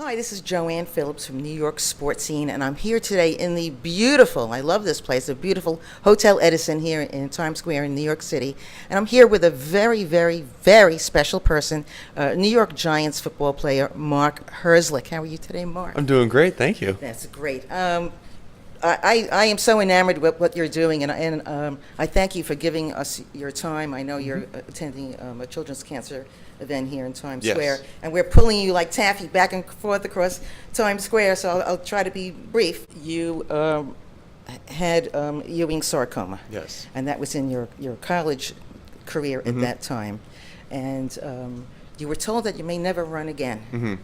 Hi, this is Joanne Phillips from New York Sportscene, and I'm here today in the beautiful, I love this place, the beautiful Hotel Edison here in Times Square in New York City. And I'm here with a very, very, very special person, New York Giants football player, Marc Herzlich. How are you today, Marc? I'm doing great, thank you. That's great. I am so enamored with what you're doing, and I thank you for giving us your time. I know you're attending a children's cancer event here in Times Yes. Square, and we're pulling you like taffy back and forth across Times Square, so I'll try to be brief. You had Ewing sarcoma. Yes. And that was in your college career at that time. And you were told that you may never run again.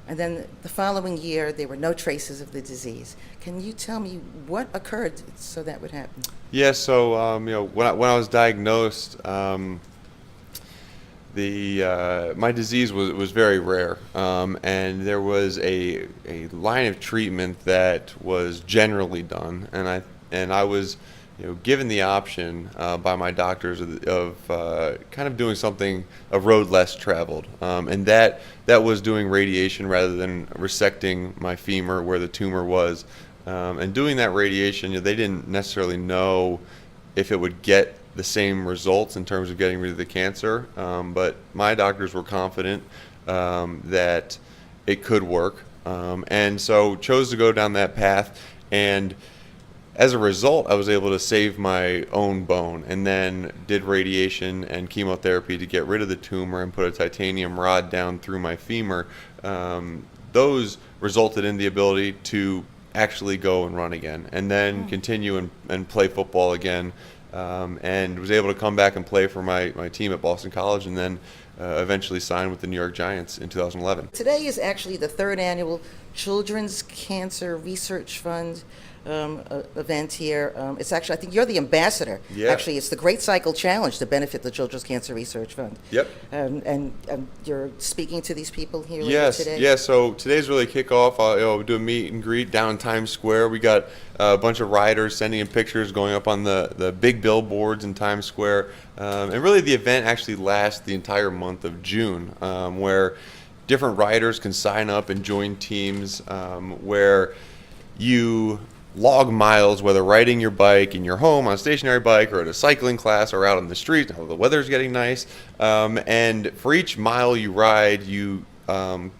And then the following year, there were no traces of the disease. Can you tell me what occurred so that would happen? Yeah, so when I was diagnosed, my disease was very rare, and there was a line of treatment that was generally done, and I was given the option by my doctors of kind of doing something, a road less traveled, and that was doing radiation rather than resecting my femur where the tumor was, and doing that radiation. They didn't necessarily know if it would get the same results in terms of getting rid of the cancer, but my doctors were confident that it could work, and so chose to go down that path. And as a result, I was able to save my own bone, and then did radiation and chemotherapy to get rid of the tumor and put a titanium rod down through my femur. Those resulted in the ability to actually go and run again, and then continue and play football again, and was able to come back and play for my team at Boston College, and then eventually signed with the New York Giants in 2011. Today is actually the third annual Children's Cancer Research Fund event here. It's actually, I think you're the ambassador. Yeah. Actually, it's the Great Cycle Challenge to benefit the Children's Cancer Research Fund. Yep. And you're speaking to these people here Yes. today? Yeah, so today's really kickoff. We do a meet and greet down in Times Square. We got a bunch of riders sending in pictures, going up on the big billboards in Times Square. And really the event actually lasts the entire month of June, where different riders can sign up and join teams, where you log miles, whether riding your bike in your home on a stationary bike or at a cycling class or out on the street. Now the weather's getting nice, and for each mile you ride, you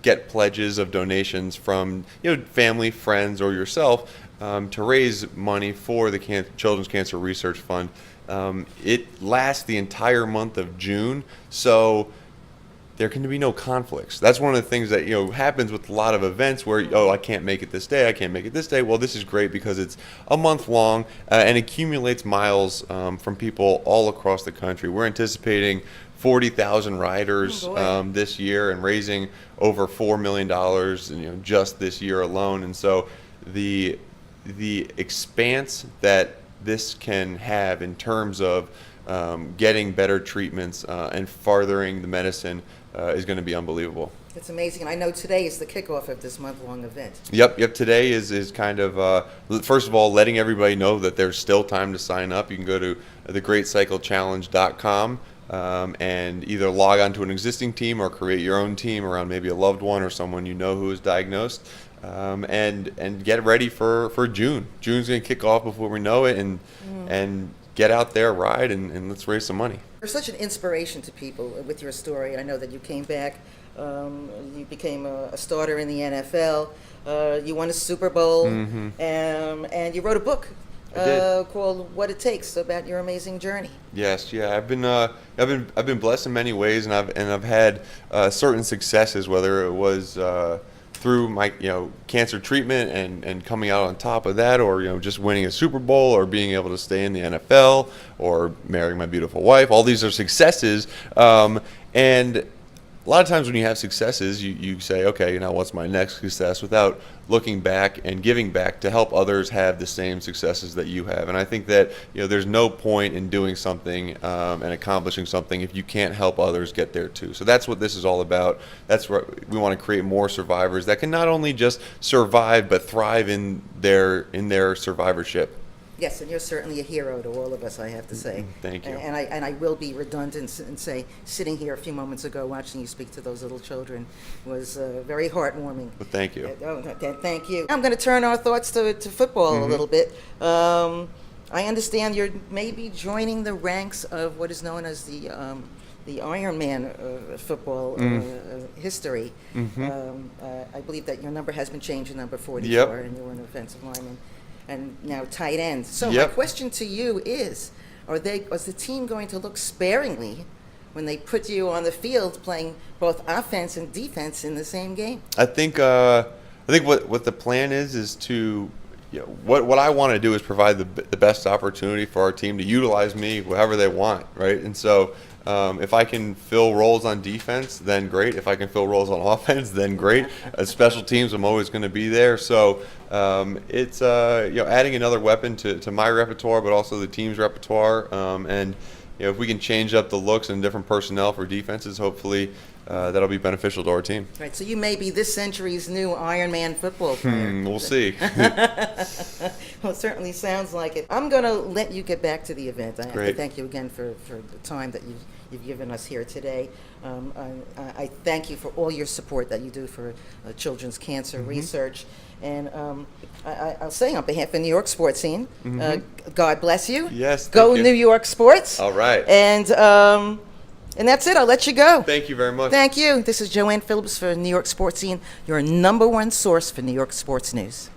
get pledges of donations from family, friends, or yourself, to raise money for the Children's Cancer Research Fund. It lasts the entire month of June, so there can be no conflicts. That's one of the things that happens with a lot of events where I can't make it this day, I can't make it this day. Well, this is great because it's a month long, and accumulates miles from people all across the country. We're anticipating 40,000 riders this year, and raising over $4 million just this year alone. And so the expanse that this can have in terms of getting better treatments and furthering the medicine is going to be unbelievable. It's amazing. And I know today is the kickoff of this month-long event. Yep. Today is kind of, first of all, letting everybody know that there's still time to sign up. You can go to thegreatcyclechallenge.com and either log on to an existing team or create your own team around maybe a loved one or someone who is diagnosed, and get ready for June. June's going to kick off before we know it, and get out there, ride, and let's raise some money. You're such an inspiration to people with your story. I know that you came back, you became a starter in the NFL, you won a Super Bowl, and you wrote a book called "What It Takes" about your amazing journey. Yes, yeah, I've been blessed in many ways, and I've had certain successes, whether it was through my cancer treatment and coming out on top of that, or just winning a Super Bowl, or being able to stay in the NFL, or marrying my beautiful wife. All these are successes, and a lot of times when you have successes, you say, okay, what's my next success, without looking back and giving back to help others have the same successes that you have. And I think that there's no point in doing something and accomplishing something if you can't help others get there too. So that's what this is all about. That's what we want to create, more survivors that can not only just survive but thrive in their survivorship. Yes, and you're certainly a hero to all of us, I have to say. Thank you. And I will be redundant and say, sitting here a few moments ago watching you speak to those little children was very heartwarming. Well, thank you. Thank you. I'm going to turn our thoughts to football a little bit. I understand you're maybe joining the ranks of what is known as the Ironman football history. I believe that your number has been changed to number 44, Yep. and you were an offensive lineman, and now tight end. So Yep. my question to you is, was the team going to look sparingly when they put you on the field playing both offense and defense in the same game? I think what the plan is to, what I want to do is provide the best opportunity for our team to utilize me however they want, right? And so if I can fill roles on defense, then great. If I can fill roles on offense, then great. Special teams, I'm always going to be there. So it's adding another weapon to my repertoire, but also the team's repertoire. And if we can change up the looks and different personnel for defenses, hopefully that'll be beneficial to our team. Right, so you may be this century's new Ironman football player. We'll see. Well, it certainly sounds like it. I'm going to let you get back to the event. I have to Great. thank you again for the time that you've given us here today. I thank you for all your support that you do for children's cancer research. And I'll say on behalf of New York Sports Scene, God bless you. Yes, thank Go you. New York Sports. All right. And that's it. I'll let you go. Thank you very much. Thank you. This is Joanne Phillips for New York Sports Scene, your #1 source for New York sports news.